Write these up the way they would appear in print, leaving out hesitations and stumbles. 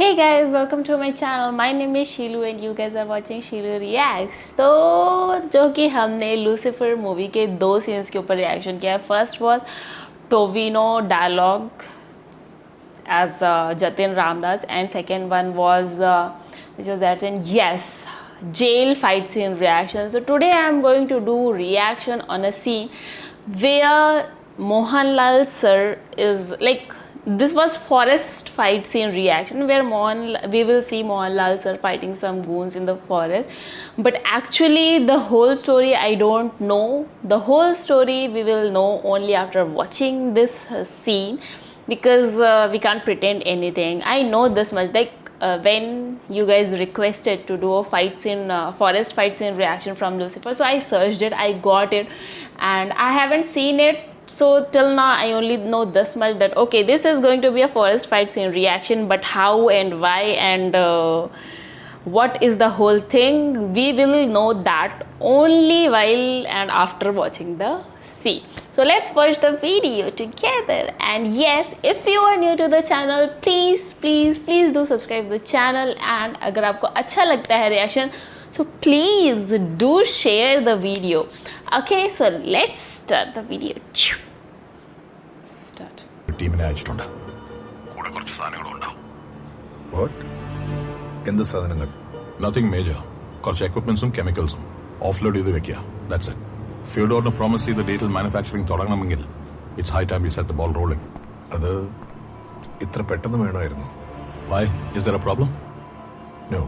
Hey guys, welcome to my channel. My name is Sheelu and you guys are watching Sheelu Reacts. तो जो कि हमने Lucifer movie के दो scenes के ऊपर रिएक्शन किया है. First was Tovino dialogue as Jatin Ramdas and second one was which was that in jail fight scene reaction. So today I am going to do reaction on a scene where Mohanlal sir is like, this was forest fight scene reaction where we will see Mohanlal sir fighting some goons in the forest, but actually the whole story I don't know. The whole story we will know only after watching this scene, because we can't pretend anything. I know this much, like when you guys requested to do a fight scene, forest fight scene reaction from Lucifer, so I searched it, I got it, and I haven't seen it. So till now I only know this much, that okay, this is going to be a forest fight scene reaction, but how and why and what is the whole thing, we will know that only while and after watching the scene. So let's watch the video together. And yes, if you are new to the channel, please do subscribe the channel. And अगर आपको अच्छा लगता है reaction, so please do share the video. Okay, so let's start the video. Start. ടീമിനെ അയച്ചിട്ടുണ്ട്. കൂടെ കുറച്ച് സാധനങ്ങളും ഉണ്ടാവും. What? എന്ത് സാധനങ്ങൾ? Nothing major. കുറച്ച് equipmentsഉം chemicalsഉം ഓഫ്ലോഡ് ചെയ്ത് വെക്കുക. That's it. Fyodorne promised the detail manufacturing തുടങ്ങണമെങ്കിൽ it's high time we set the ball rolling. അത് ഇത്ര പെട്ടെന്ന് വേണമായിരുന്നു. Why? Is there a problem? No.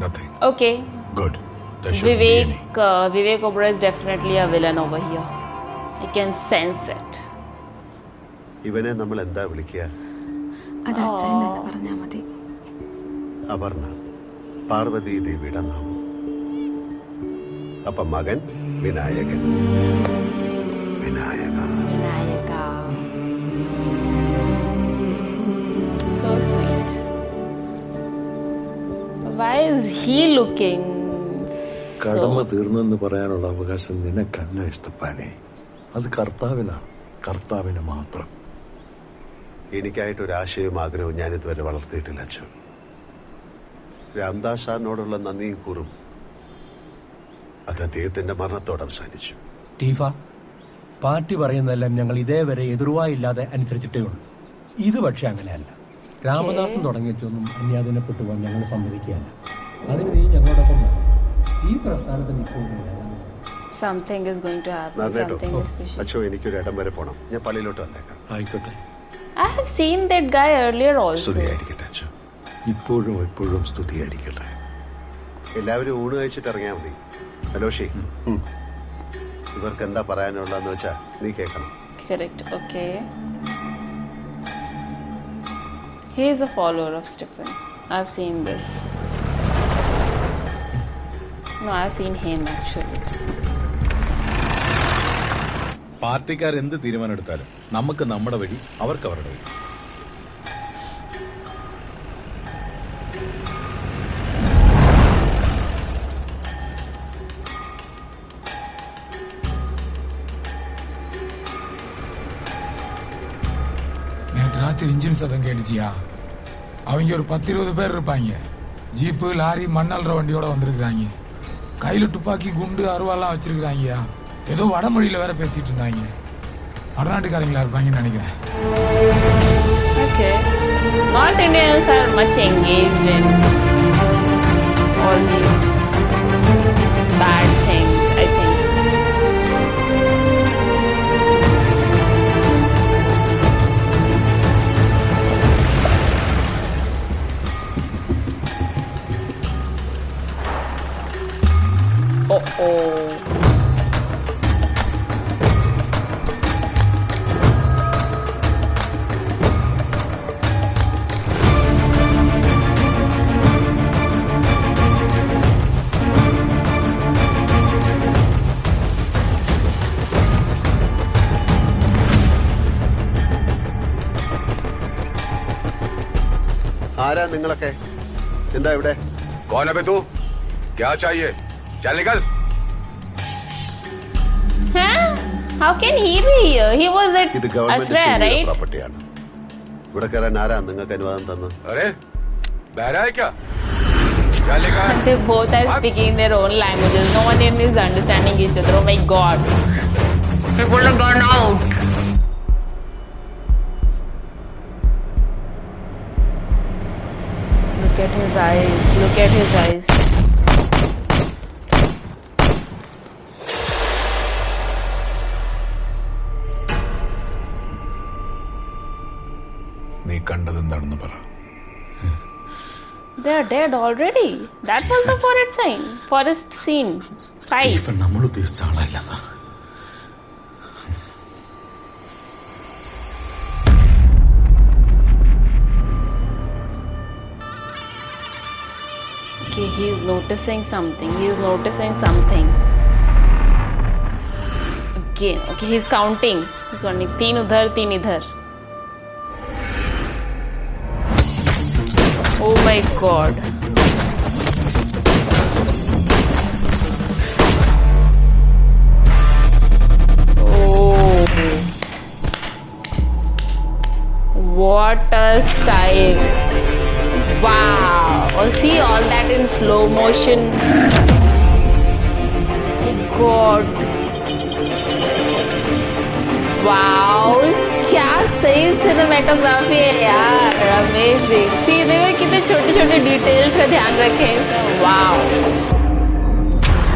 Nothing. Okay. Good. There shouldn't be any. Vivek Oberoi is definitely a villain over here. I can sense it. ഇവനെ നമ്മൾ എന്താ വിളിക്കുക? അത് അച്ഛൻ തന്നെ പറഞ്ഞാ മതി. അപർണ, പാർവതി ദേവിയുടെ നാമം. അപ്പൊ മകൻ Vinayakan. Vinayaka. So sweet. Why is he looking so... കടമ തീർന്നെന്ന് പറയാനുള്ള അവകാശം നിനക്കല്ല ഇസ്തപ്പാനെ. അത് കർത്താവിനാണ്, കർത്താവിന് മാത്രം. എനിക്കായിട്ടൊരാശയവും ആഗ്രഹവും ഞാൻ ഇതുവരെ വളർത്തിയിട്ടില്ല അച്ഛൻ. രാംദാസ് സാറിനോടുള്ള നന്ദിയും കൂറും അത് അദ്ദേഹത്തിന്റെ മരണത്തോടെ അവസാനിച്ചു. സ്റ്റീഫ, പാർട്ടി പറയുന്നതെല്ലാം ഞങ്ങൾ ഇതേവരെ എതിർവായില്ലാതെ അനുസരിച്ചിട്ടേ ഉള്ളൂ. ഇത് പക്ഷെ അങ്ങനെയല്ല. രാമദാസൻ തുടങ്ങി വെച്ചൊന്നും അന്യാധീനപ്പെട്ടു പോകാൻ ഞങ്ങൾ സമ്മതിക്കുകയല്ല. അതിന് നീ ഞങ്ങളോടൊപ്പം ഈ പ്രസ്ഥാനത്തിന് ഇപ്പോൾ Something is going to happen. Something is special. അച്ഛോ, എനിക്കൊരു ഇടം വരെ പോണം. ഞാൻ പള്ളിയിലോട്ട് വന്നേക്കാം. ആയിക്കോട്ടെ. I have seen that guy earlier also. സ്തുതിയായിരിക്കട്ടെ അച്ഛോ. ഇപ്പോഴും എപ്പോഴും സ്തുതിയായിരിക്കട്ടെ. എല്ലാവരും ഊണ് കഴിച്ചിട്ട് ഇറങ്ങിയാൽ മതി. ഹലോഷി, ഇവർക്ക് എന്താ പറയാനുള്ളതെന്ന് വെച്ചാ നീ കേൾക്കണം. Correct. Okay. He is a follower of Stephen. I've seen this. No, I've seen him actually. പാർട്ടിക്കാർ എന്ത് തീരുമാനം എടുത്താലും നമുക്ക് നമ്മുടെ വഴി, അവർക്ക് അവരുടെ വഴി. நேற்று ராத்திரி இன்ஜின் சதம் கேட்டுச்சியா? அவங்க ஒரு 10-20 பேர் இருப்பாங்க. ஜீப்பு, லாரி, மண்ணல்ற வண்டியோட வந்திருக்காங்க. கையில துப்பாக்கி, குண்டு, அருவாலாம் வச்சிருக்காங்கயா. ஏதோ வடமொழியில வேற பேசிட்டு இருந்தாங்க. வடநாட்டுக்காரங்களா இருப்பாங்கன்னு நினைக்கிறேன். Okay. North Indians are much engaged in all these bad things, I think so. Uh-oh. ആരാ നിങ്ങളൊക്കെ? എന്താ ഇവിടെ? कौन है बे तू? क्या चाहिए? चल निकल. Huh? How can he be here? He was at ഇത് ഗവൺമെന്റ് Asraya, right? പ്രോപ്പർട്ടിയാണ്. ഇവിടെ കയറാൻ ആരാ നിങ്ങൾക്ക് അനുവാദം തന്നത്? अरे They both are speaking their own languages. No one is understanding each other. Oh my god. People are gone out. Look at his eyes. Look at his eyes. നീ കണ്ടതെന്താണെന്ന് പറ. They are dead already. That was the forest scene. Fight. നമ്മൾ ഉദ്ദേശിച്ച ആളല്ല sir. Okay, he's noticing something. Again, okay, he's counting. He's counting. 3 udhar, 3 idhar. Oh my god. Oh. What a style. Wow. Oh, see all that in slow motion. My god. Wow. क्या सही cinematography है यार. Amazing. सीने में कितने छोटे छोटे details का ध्यान रखे. वाओ.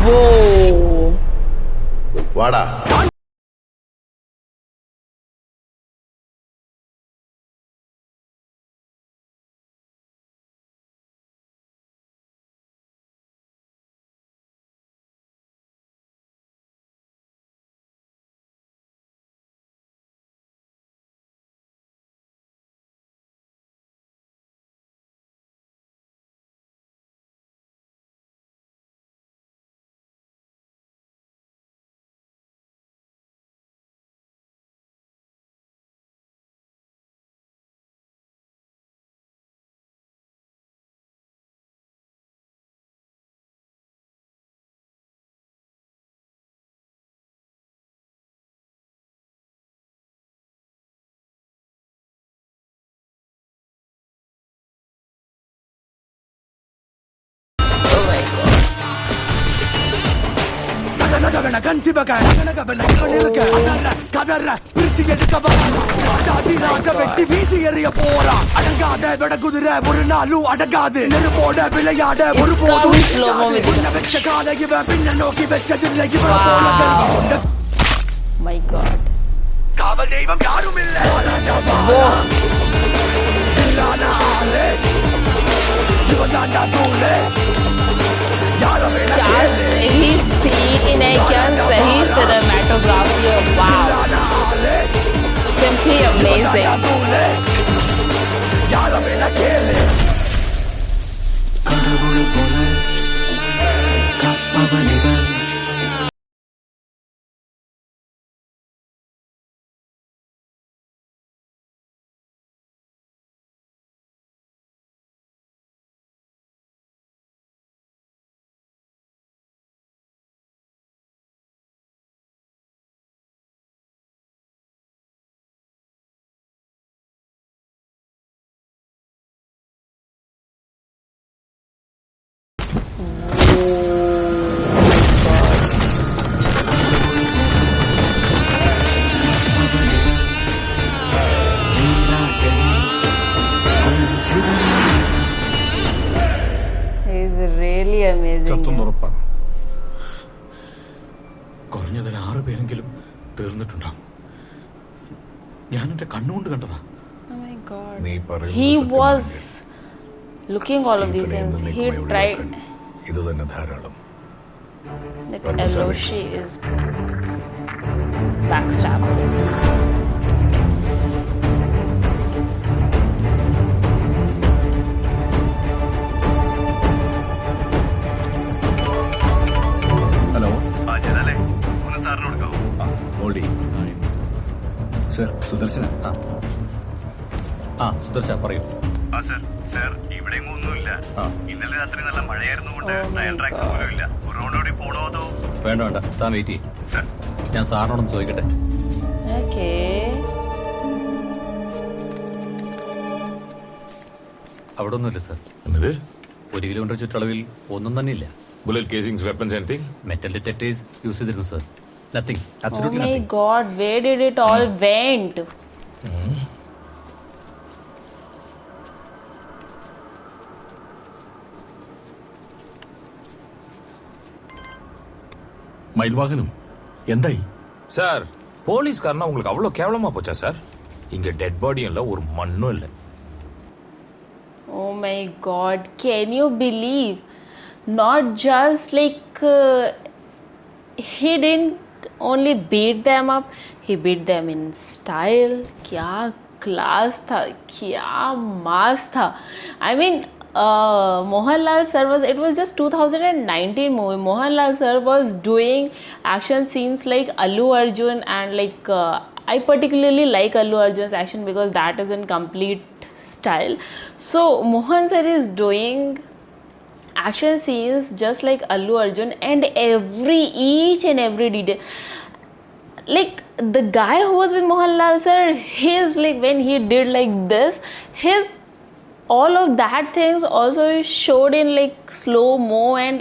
वो വാടാ. வெட்டி வீசி எறிய போறா அடங்காத விட குதிரை ஒரு நாளும் அடங்காது நெருப்போட விளையாட ஒரு போதும் வச்ச கால இவன் பின்ன நோக்கி வச்சதில்லை இவன் போல my god. காவல் தெய்வம் யாரும் இல்லை இவன் தாண்டா தூளே क्या सही सीन है. क्या सही सिनेमेटोग्राफी है. Wow. Simply amazing. He's really amazing. ചത്തുന്നുറപ്പാണ്. കുറഞ്ഞതിൽ 6 പേരെങ്കിലും തീർന്നിട്ടുണ്ടാവും. ഞാൻ എന്റെ കണ്ണുകൊണ്ട് കണ്ടതാ. Oh my god. നീ പറയുന്നത് He സത്യമാണെങ്കിൽ was looking all of these things. He tried. ഇത് തന്നെ ധാരാളം. That Aloshi is backstabber. Hello Oldi sir Sudarshana Sudarshana പറയൂ. ഇന്നലെ രാത്രി നല്ല മഴയായിരുന്നുകൊണ്ട് Oh my ട്രാക്ക് God. പോലും ഇല്ല. ഒരു റൗണ്ടോടി പോണോ അതോ? വേണ്ട വേണ്ട, താൻ വെയിറ്റ് ചെയ്യും. ഞാൻ സാറിനോടൊന്ന് ചോദിക്കട്ടെ. Okay. അവിടെ ഒന്നുമില്ല സർ. എന്നത് 1 കിലോമീറ്റർ ചുറ്റളവിൽ ഒന്നും തന്നെ ഇല്ല. Bullet casings weapons anything metal detectors use ചെയ്തിരുന്നു sir. Nothing, Oh absolutely my nothing. god, where did it all went? Mayilvahanam எந்தாய் சார் போலீஸ்காரனா உங்களுக்கு அவ்வளவு கேவலமா போச்சா சார்? இங்க டெட் பாடியும் இல்ல, ஒரு மண்ணும் இல்ல. Oh my god, can you believe? Not just like he didn't only beat them up, he beat them in style. क्या class था, क्या mass था. I mean, Mohanlal sir it was just 2019 movie. Mohanlal sir was doing action scenes like Allu Arjun, and like I particularly like Allu Arjun's action because that is in complete style. So Mohan sir is doing action scenes just like Allu Arjun, and each and every detail. Like the guy who was with Mohanlal sir, his like when he did like this, his all of that things also showed in like slow mo, and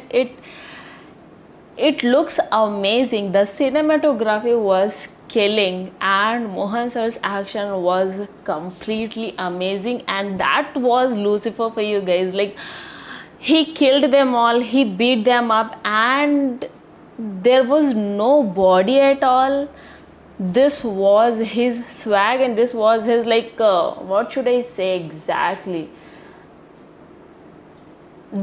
it looks amazing. The cinematography was killing, and Mohan sir's action was completely amazing, and that was Lucifer for you guys. Like he killed them all, he beat them up, and there was no body at all. This was his swag, and this was his like what should I say exactly,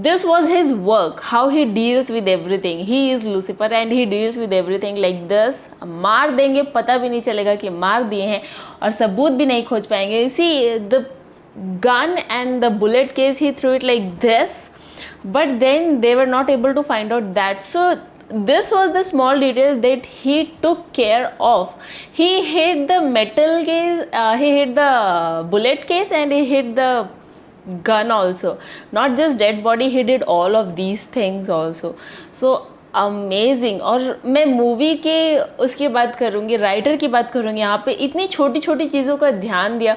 this was his work, how he deals with everything. He is Lucifer and he deals with everything like this. मार देंगे, पता भी नहीं चलेगा कि मार दिए हैं, और सबूत भी नहीं खोज पाएंगे. See the gun and the bullet case, he threw it like this, but then they were not able to find out that. So this was the small detail that he took care of. He hit the metal case, he hit the bullet case, and he hit the gun also. Not just dead body, he did all of these things also. So amazing. और मैं movie के उसकी बात करूँगी, writer की बात करूँगी. यहाँ पे इतनी छोटी छोटी चीज़ों का ध्यान दिया.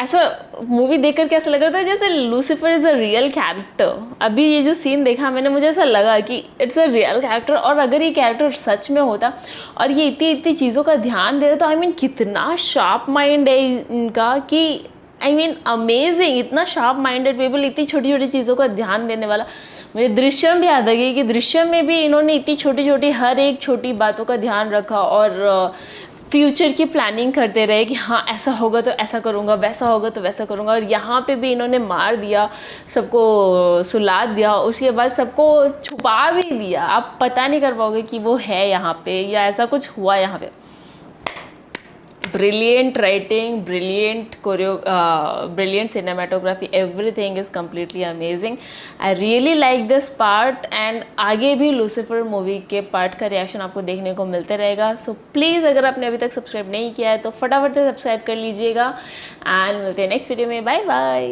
ऐसा मूवी देखकर कैसा लग रहा था जैसे Lucifer is a real character. अभी ये जो सीन देखा मैंने, मुझे ऐसा लगा कि इट्स अ रियल कैरेक्टर, और अगर ये कैरेक्टर सच में होता और ये इतनी इतनी चीज़ों का ध्यान दे रहा, तो आई मीन कितना शार्प माइंड है इनका, कि आई मीन अमेजिंग. इतना शार्प माइंडेड पीपल, इतनी छोटी छोटी चीज़ों का ध्यान देने वाला. मुझे दृश्यम भी याद आ गई कि दृश्यम में भी इन्होंने इतनी छोटी छोटी हर एक छोटी बातों का ध्यान रखा, और फ्यूचर की प्लानिंग करते रहे कि हाँ ऐसा होगा तो ऐसा करूँगा, वैसा होगा तो वैसा करूँगा. और यहाँ पे भी इन्होंने मार दिया, सबको सुला दिया, उसके बाद सबको छुपा भी दिया. आप पता नहीं कर पाओगे कि वो है यहाँ पे या ऐसा कुछ हुआ यहाँ पे. Brilliant writing, brilliant brilliant cinematography, everything is completely amazing. I really like this part, and आगे भी लूसीफर मूवी के पार्ट का रिएक्शन आपको देखने को मिलते रहेगा. सो प्लीज़ अगर आपने अभी तक सब्सक्राइब नहीं किया है तो फटाफट से सब्सक्राइब कर लीजिएगा, एंड मिलते हैं नेक्स्ट वीडियो में. Bye bye.